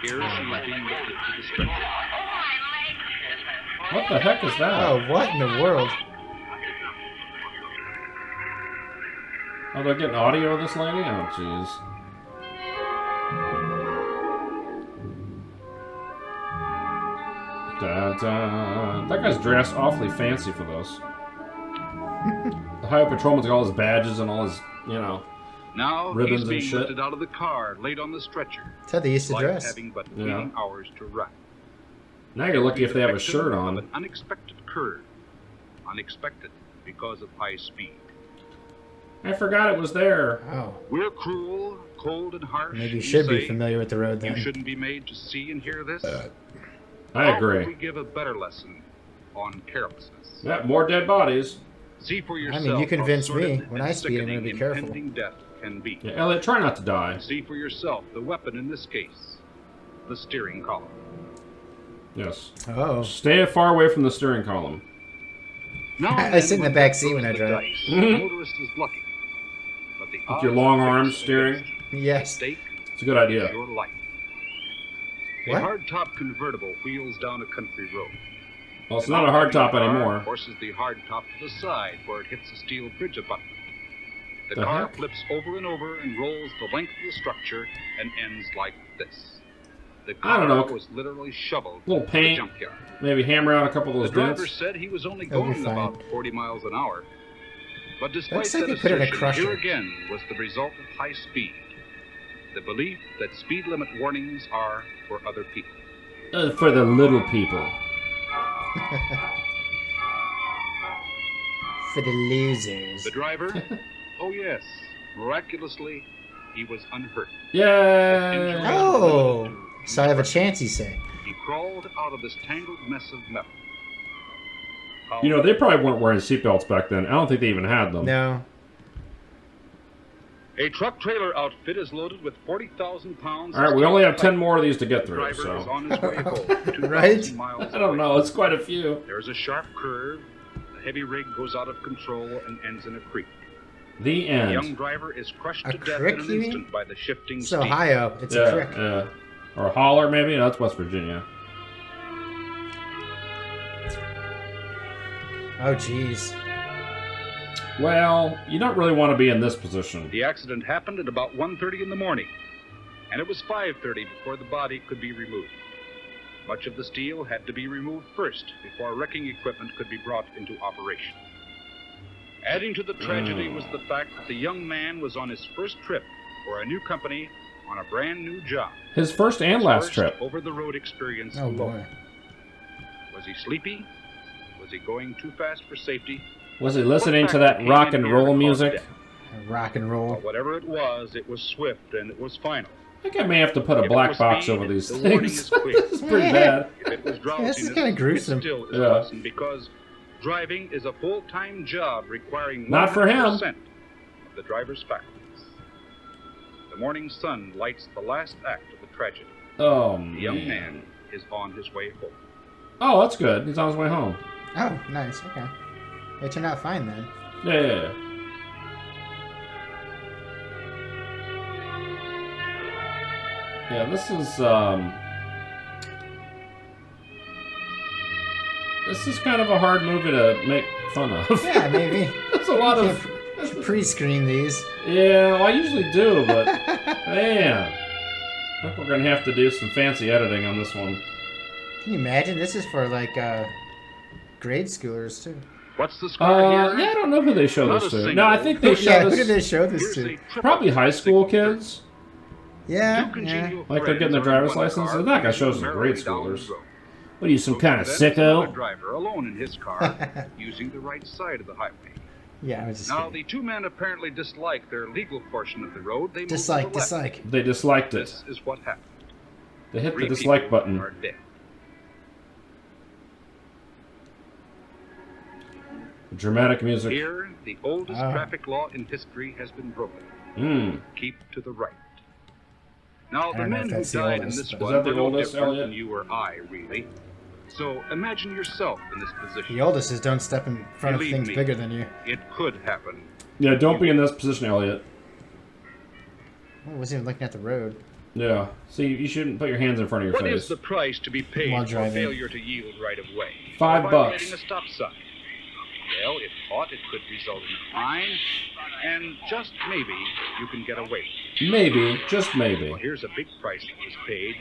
Speaker 5: Here she was being lifted to the stretcher.
Speaker 1: What the heck is that?
Speaker 2: Oh, what in the world?
Speaker 1: Oh, they're getting audio of this lady? Oh, jeez. Da, da. That guy's dressed awfully fancy for this. The highway patrolman's got all his badges and all his, you know,
Speaker 5: Now
Speaker 1: ribbons
Speaker 5: he's
Speaker 1: and
Speaker 5: being
Speaker 1: shit.
Speaker 5: lifted out of the car, laid on the stretcher.
Speaker 2: That's how they used to
Speaker 5: Life
Speaker 2: dress.
Speaker 5: having but
Speaker 1: Yeah.
Speaker 5: fleeting hours to run.
Speaker 1: Now you're lucky if they have a
Speaker 5: Victim
Speaker 1: shirt
Speaker 5: of
Speaker 1: on.
Speaker 5: An unexpected curve. Unexpected because of high speed.
Speaker 1: I forgot it was there.
Speaker 2: Oh,
Speaker 5: We're cruel, cold, and harsh.
Speaker 2: maybe you should be
Speaker 5: say.
Speaker 2: familiar with the road
Speaker 5: You
Speaker 2: then.
Speaker 5: shouldn't be made to see and hear this.
Speaker 1: I
Speaker 5: How would we
Speaker 1: agree.
Speaker 5: give a better lesson on carelessness?
Speaker 1: Yeah, more dead bodies.
Speaker 5: See for
Speaker 2: I
Speaker 5: yourself.
Speaker 2: mean, you convinced
Speaker 5: how
Speaker 2: me.
Speaker 5: sordid
Speaker 2: When
Speaker 5: and
Speaker 2: I speed, I'm gonna
Speaker 5: sickening
Speaker 2: be careful.
Speaker 5: impending death can be.
Speaker 1: Yeah, Elliot, try not to die.
Speaker 5: See for yourself the weapon in this case, the steering column.
Speaker 1: Yes.
Speaker 2: Oh.
Speaker 1: Stay far away from the steering column.
Speaker 5: Now
Speaker 2: I
Speaker 5: and then
Speaker 2: sit in the
Speaker 5: when
Speaker 2: back
Speaker 5: death
Speaker 2: seat when
Speaker 5: throws
Speaker 2: I
Speaker 5: the
Speaker 2: drive.
Speaker 5: dice, the motorist is lucky. But the
Speaker 1: With your
Speaker 5: odds
Speaker 1: long
Speaker 5: are
Speaker 1: arms
Speaker 5: fixed
Speaker 1: steering.
Speaker 5: against you.
Speaker 2: Yes.
Speaker 5: Stake
Speaker 1: It's a good idea.
Speaker 5: your life.
Speaker 2: What?
Speaker 5: A hardtop convertible wheels down a country road.
Speaker 1: Well, it's
Speaker 5: An
Speaker 1: not a
Speaker 5: oncoming
Speaker 1: hardtop
Speaker 5: car
Speaker 1: anymore.
Speaker 5: Forces the hardtop to the side where it hits a steel bridge abutment. The
Speaker 1: The
Speaker 5: car
Speaker 1: heck?
Speaker 5: flips over and over and rolls the length of the structure and ends like this. The
Speaker 1: I don't
Speaker 5: car
Speaker 1: know.
Speaker 5: was literally shoveled
Speaker 1: Little
Speaker 5: to
Speaker 1: paint.
Speaker 5: the junkyard.
Speaker 1: Maybe hammer out a couple of
Speaker 5: The
Speaker 1: those
Speaker 5: driver
Speaker 1: dents.
Speaker 5: said he was only
Speaker 2: That'll be
Speaker 5: going
Speaker 2: fine.
Speaker 5: about 40 miles an hour. But despite
Speaker 2: Looks like
Speaker 5: that
Speaker 2: they put it in a
Speaker 5: assertion,
Speaker 2: crusher.
Speaker 5: here again was the result of high speed. The belief that speed limit warnings are for other people.
Speaker 1: For the little people.
Speaker 2: For the losers.
Speaker 5: The driver? Oh yes, miraculously, he was unhurt.
Speaker 1: Yay!
Speaker 2: Oh! So I have a chance, he said.
Speaker 5: He crawled out of this tangled mess of metal.
Speaker 1: You know, they probably weren't wearing seatbelts back then. I don't think they even had them.
Speaker 2: No.
Speaker 5: A truck trailer outfit is loaded with 40,000 pounds.
Speaker 1: All right, we only have 10 more of these to get
Speaker 5: The
Speaker 1: through,
Speaker 5: driver is
Speaker 1: so...
Speaker 5: on his way home. 2,000
Speaker 2: Right?
Speaker 5: miles
Speaker 1: I don't
Speaker 5: away.
Speaker 1: know, it's quite a few.
Speaker 5: There's a sharp curve. The heavy rig goes out of control and ends in a creek.
Speaker 1: The
Speaker 5: The
Speaker 1: end.
Speaker 5: young driver is crushed
Speaker 2: A
Speaker 5: to death
Speaker 2: creek,
Speaker 5: in an
Speaker 2: you mean?
Speaker 5: instant by the shifting
Speaker 2: It's
Speaker 5: steep.
Speaker 2: Ohio. It's a
Speaker 1: Yeah,
Speaker 2: trick.
Speaker 1: yeah. Or a holler, maybe? No, that's West Virginia.
Speaker 2: Oh, jeez.
Speaker 1: Well, you don't really want to be in this position.
Speaker 5: The accident happened at about 1:30 in the morning, and it was 5:30 before the body could be removed. Much of the steel had to be removed first before wrecking equipment could be brought into operation. Adding to the tragedy was the fact that the young man was on his first trip for a new company on a brand new job.
Speaker 1: His first and last
Speaker 5: First
Speaker 1: trip.
Speaker 5: over-the-road experience
Speaker 2: Oh,
Speaker 5: alone.
Speaker 2: boy.
Speaker 5: Was he sleepy? Was he going too fast for safety?
Speaker 1: Was he listening to that rock and roll music?
Speaker 2: Rock and roll.
Speaker 5: Well, whatever it was swift and it was final.
Speaker 1: I think I may have to put a
Speaker 5: If it
Speaker 1: black
Speaker 5: was
Speaker 1: box
Speaker 5: speed,
Speaker 1: over these
Speaker 5: the warning
Speaker 1: things.
Speaker 5: is quick.
Speaker 1: This is pretty bad.
Speaker 5: If it was
Speaker 2: Yeah,
Speaker 5: drowsiness,
Speaker 2: this is kinda gruesome.
Speaker 5: it still is
Speaker 1: Yeah.
Speaker 5: a lesson because driving is a full-time job requiring
Speaker 1: Not for him.
Speaker 5: 100% of the driver's faculties. The morning sun lights the last act of the tragedy.
Speaker 1: Oh,
Speaker 5: The young man is on his way home.
Speaker 1: Oh, that's good. He's on his way home.
Speaker 2: Oh, nice. Okay. It turned out fine then.
Speaker 1: Yeah, yeah, yeah. Yeah, this is kind of a hard movie to make fun of.
Speaker 2: Yeah, maybe.
Speaker 1: There's a lot
Speaker 2: You
Speaker 1: of...
Speaker 2: can't pre-screen these.
Speaker 1: Yeah, well, I usually do, but... man. I think we're going to have to do some fancy editing on this one.
Speaker 2: Can you imagine? This is for, like, grade schoolers, too.
Speaker 5: What's the score here?
Speaker 1: Yeah, I don't know who they show
Speaker 5: Not
Speaker 1: this
Speaker 5: a
Speaker 1: to.
Speaker 5: single.
Speaker 1: No, I think they show
Speaker 2: Yeah, who did
Speaker 1: this...
Speaker 2: they show this
Speaker 5: Here's a
Speaker 2: to?
Speaker 5: triple
Speaker 1: Probably high school
Speaker 5: signal.
Speaker 1: kids.
Speaker 2: Yeah,
Speaker 5: Two
Speaker 2: yeah.
Speaker 5: congenial
Speaker 1: Like they're getting their
Speaker 5: friends
Speaker 1: driver's
Speaker 5: on one
Speaker 1: license?
Speaker 5: car
Speaker 1: That guy shows them
Speaker 5: merrily
Speaker 1: grade
Speaker 5: down the
Speaker 1: schoolers.
Speaker 5: road.
Speaker 1: What are you, some kind of
Speaker 5: Then there's another
Speaker 1: sicko?
Speaker 5: driver alone in his car, using the right side of the highway.
Speaker 2: Yeah, I was just
Speaker 5: Now,
Speaker 2: kidding.
Speaker 5: the two men apparently disliked their legal portion of the road. They moved to
Speaker 2: Dislike,
Speaker 5: the left.
Speaker 2: dislike.
Speaker 1: They disliked it.
Speaker 5: This is what happened.
Speaker 1: They hit the
Speaker 5: Three
Speaker 1: dislike
Speaker 5: people
Speaker 1: button.
Speaker 5: are dead.
Speaker 1: Dramatic music.
Speaker 5: Here, the oldest traffic law in history has been broken. Keep to the right. Now, the men who died in this one were no different than you or I, really. So imagine yourself in this position.
Speaker 2: The oldest is don't step in front of things bigger than you.
Speaker 5: It could happen.
Speaker 1: Yeah, don't be in this position, Elliot.
Speaker 2: I wasn't even looking at the road.
Speaker 1: Yeah. See, you shouldn't put your hands in front of your face.
Speaker 5: What is the price to be paid for failure to yield right of way?
Speaker 1: $5.
Speaker 5: Violating a stop sign. Well, if caught, it could result in a fine, and just maybe you can get away.
Speaker 1: Maybe, just maybe.
Speaker 5: Well, here's a big price that was paid.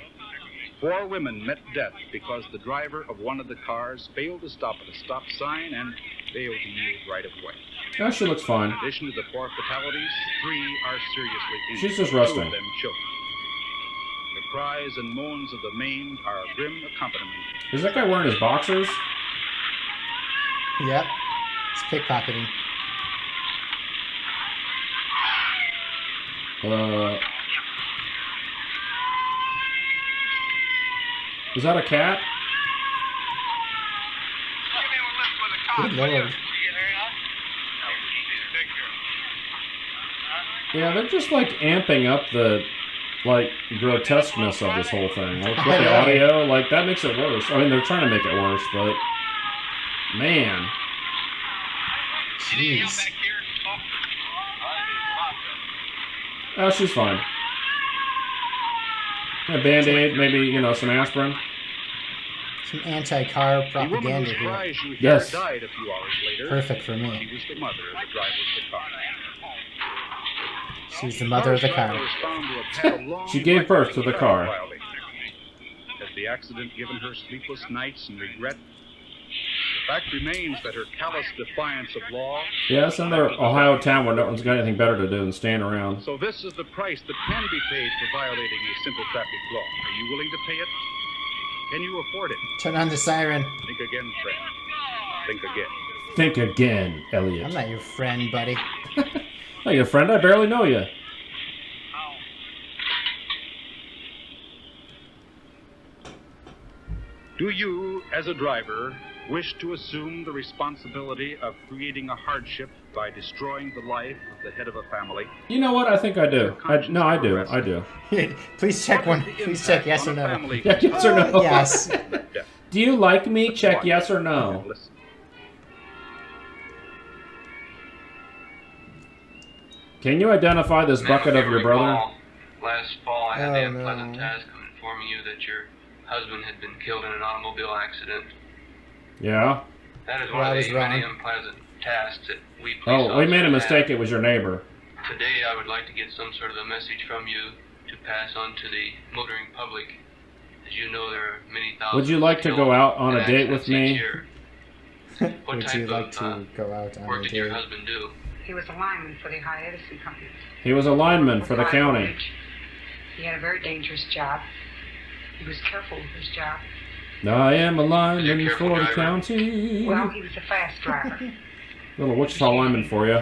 Speaker 5: 4 women met death because the driver of one of the cars failed to stop at a stop sign and failed to yield right of way.
Speaker 1: Yeah, she looks fine.
Speaker 5: In addition to the 4 fatalities, 3 are seriously injured.
Speaker 1: She's just resting.
Speaker 5: 2 of them children. The cries and moans of the maimed are a grim accompaniment.
Speaker 1: Is that guy wearing his boxers?
Speaker 2: Yep. It's pickpocketing.
Speaker 1: Is that a cat?
Speaker 2: Good lord.
Speaker 1: Yeah, they're just like amping up the grotesqueness of this whole thing. Like with the audio, like that makes it worse. I mean, they're trying to make it worse, but man.
Speaker 2: Jeez.
Speaker 1: Oh, she's fine. A Band-Aid, maybe, you know, some aspirin.
Speaker 2: Some anti-car propaganda here.
Speaker 1: Yes.
Speaker 5: Died a few hours later.
Speaker 2: Perfect for me.
Speaker 5: She was the mother of the driver of the car.
Speaker 2: She's the mother of the car.
Speaker 1: She gave birth to the car.
Speaker 5: Has the accident given her sleepless nights and regret? The fact remains that her callous defiance of law...
Speaker 1: Yes, in their Ohio town where no one's got anything better to do than stand around.
Speaker 5: So this is the price that can be paid for violating a simple traffic law. Are you willing to pay it? Can you afford it?
Speaker 2: Turn on the siren.
Speaker 5: Think again, friend. Think again.
Speaker 1: Think again, Elliot.
Speaker 2: I'm not your friend, buddy.
Speaker 1: Not your friend, I barely know you.
Speaker 5: Do you, as a driver, wish to assume the responsibility of creating a hardship by destroying the life of the head of a family?
Speaker 1: You know what? I think I do. I do.
Speaker 2: Please check one. Please check yes or no.
Speaker 1: Yeah, yes or no?
Speaker 2: Yes.
Speaker 1: Do you like me? Check yes or no. Can you identify this bucket of your brother?
Speaker 7: Last fall, I had the unpleasant task of informing you that your husband had been killed in an automobile accident.
Speaker 1: Yeah?
Speaker 7: That is one of the many unpleasant tasks that we police
Speaker 1: Oh, we made a mistake.
Speaker 7: have.
Speaker 1: It was your neighbor.
Speaker 7: Today, I would like to get some sort of a message from you to pass on to the motoring public. As you know, there are many thousands.
Speaker 1: Would you like to go out on a date with me?
Speaker 7: What
Speaker 2: Would
Speaker 7: type
Speaker 2: you like
Speaker 7: of
Speaker 2: to go out on
Speaker 7: work
Speaker 2: a
Speaker 7: did your
Speaker 2: date?
Speaker 7: husband do?
Speaker 8: He was a lineman for the Ohio Edison Company.
Speaker 1: He was a lineman for the county.
Speaker 8: He had a very dangerous job. He was careful with his job.
Speaker 1: I am a lineman for the county.
Speaker 8: Well, he was a fast driver.
Speaker 1: Little Wichita lineman for you.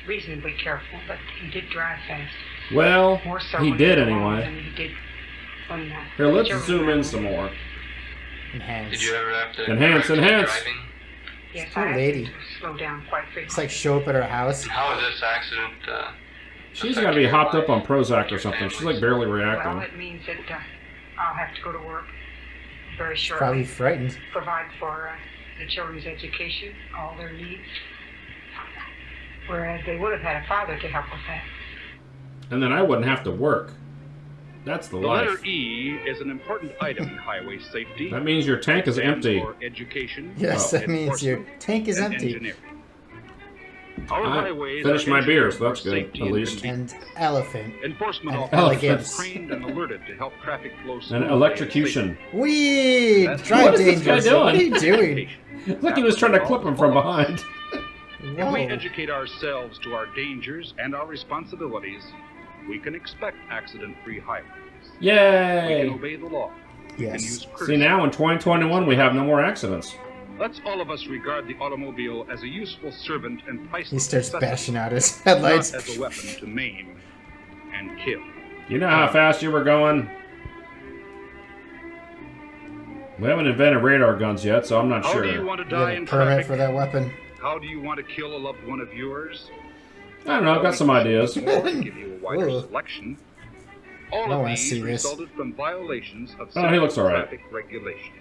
Speaker 8: Reasonably careful, but he did drive fast.
Speaker 1: Well,
Speaker 8: More so
Speaker 1: he
Speaker 8: when
Speaker 1: did
Speaker 8: was alone
Speaker 1: anyway.
Speaker 8: than he did when,
Speaker 1: Here, let's
Speaker 8: children
Speaker 1: zoom
Speaker 8: were
Speaker 1: in
Speaker 8: around.
Speaker 1: some more.
Speaker 2: Enhance.
Speaker 7: Did you ever have to
Speaker 1: Enhance,
Speaker 7: correct
Speaker 1: enhance.
Speaker 7: driving?
Speaker 8: Yes,
Speaker 2: Poor
Speaker 8: I asked
Speaker 2: lady.
Speaker 8: him to slow down quite
Speaker 2: It's
Speaker 8: frequently.
Speaker 2: like show up at her house.
Speaker 7: How was this accident?
Speaker 1: She's got to be hopped up on Prozac or something. She's like barely
Speaker 8: Well,
Speaker 1: reacting.
Speaker 8: it means that I'll have to go to work very shortly.
Speaker 2: Probably frightened.
Speaker 8: Provide for the children's education, all their needs. Whereas they would have had a father to help with that.
Speaker 1: And then I wouldn't have to work. That's the
Speaker 5: The letter
Speaker 1: life.
Speaker 5: E is an important item in highway safety.
Speaker 1: That means your tank is
Speaker 5: Stands
Speaker 1: empty.
Speaker 5: for education,
Speaker 2: Yes, that means your
Speaker 5: enforcement,
Speaker 2: tank is
Speaker 5: and
Speaker 2: empty.
Speaker 5: engineering. Our
Speaker 1: I
Speaker 5: highways
Speaker 1: finished
Speaker 5: are
Speaker 1: my beer,
Speaker 5: engineered
Speaker 1: so that's
Speaker 5: for
Speaker 1: good,
Speaker 5: safety
Speaker 1: at
Speaker 5: and
Speaker 1: least.
Speaker 5: convenience.
Speaker 2: And elephant.
Speaker 5: Enforcement
Speaker 2: And
Speaker 5: officers are
Speaker 2: elegance.
Speaker 5: trained and alerted to help traffic flow
Speaker 1: And
Speaker 5: smoothly
Speaker 1: electrocution.
Speaker 2: Weed!
Speaker 5: That's-
Speaker 2: Drive
Speaker 1: What is this guy
Speaker 2: dangerous.
Speaker 1: doing?
Speaker 2: What are you doing?
Speaker 1: It's like he was trying to clip him from behind.
Speaker 5: If we
Speaker 2: Whoa.
Speaker 5: educate ourselves to our dangers and our responsibilities, we can expect accident-free highways. We can
Speaker 1: Yay!
Speaker 5: obey the law. We can
Speaker 2: Yes.
Speaker 5: use
Speaker 1: See,
Speaker 5: courtesy.
Speaker 1: now in 2021, we have no more accidents.
Speaker 5: Let's all of us regard the automobile as a useful servant and priceless
Speaker 2: He starts
Speaker 5: necessity,
Speaker 2: bashing out his
Speaker 5: not
Speaker 2: headlights.
Speaker 5: as a weapon to maim and kill.
Speaker 1: You know how fast you were going? We haven't invented radar guns yet, so I'm not
Speaker 5: How
Speaker 1: sure.
Speaker 5: do you want to
Speaker 2: You
Speaker 5: die
Speaker 2: get a
Speaker 5: in
Speaker 2: permit
Speaker 5: traffic?
Speaker 2: for that weapon.
Speaker 5: How do you want to kill a loved one of yours?
Speaker 1: I don't know, I've got some ideas.
Speaker 5: Or to give you a wider
Speaker 2: Ugh.
Speaker 5: selection. All
Speaker 2: I don't
Speaker 5: of
Speaker 2: wanna
Speaker 5: these
Speaker 2: see this.
Speaker 5: resulted from violations of
Speaker 1: Oh, he looks all right.
Speaker 5: traffic regulations.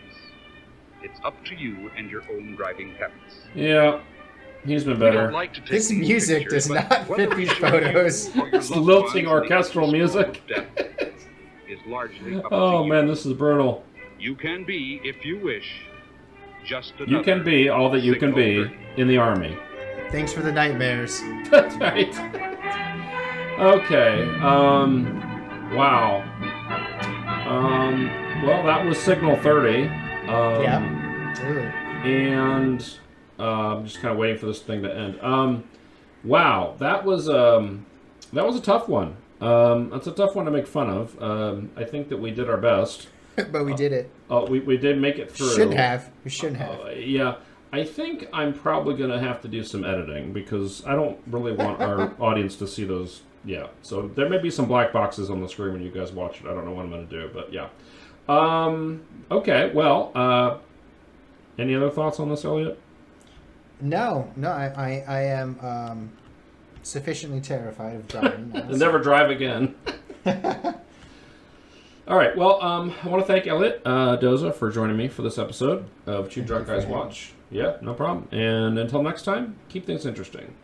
Speaker 5: It's up to you and your own driving habits.
Speaker 1: Yeah, he's been
Speaker 5: We don't
Speaker 1: better.
Speaker 5: like to take
Speaker 2: This
Speaker 5: these
Speaker 2: music
Speaker 5: pictures,
Speaker 2: does
Speaker 5: but
Speaker 2: not
Speaker 5: whether
Speaker 2: fit
Speaker 5: we
Speaker 2: these
Speaker 5: show you
Speaker 2: photos.
Speaker 5: or your
Speaker 1: It's
Speaker 5: loved
Speaker 1: lilting
Speaker 5: ones the
Speaker 1: orchestral
Speaker 5: slow
Speaker 1: music.
Speaker 5: death is largely up
Speaker 1: Oh
Speaker 5: to you.
Speaker 1: man, this is brutal.
Speaker 5: You can be, if you wish, just another.
Speaker 1: You can be all that you can
Speaker 5: Signal
Speaker 1: be in the army.
Speaker 2: Thanks for the nightmares.
Speaker 1: That's right. Okay. Wow. Well, that was Signal 30.
Speaker 2: Yeah. Ooh.
Speaker 1: And I'm just kind of waiting for this thing to end. Wow, that was a tough one. That's a tough one to make fun of. I think that we did our best.
Speaker 2: But we did it.
Speaker 1: We did make it through.
Speaker 2: Should have. We shouldn't have.
Speaker 1: Yeah. I think I'm probably going to have to do some editing because I don't really want our audience to see those. Yeah. So there may be some black boxes on the screen when you guys watch it. I don't know what I'm going to do, but yeah. Okay. Well, any other thoughts on this, Elliot?
Speaker 2: No. I am sufficiently terrified of driving. now, so-
Speaker 1: Never drive again. All right. Well, I want to thank Elliott Doza for joining me for this episode of Two Drunk Guys Watch. Yeah, no problem. And until next time, keep things interesting.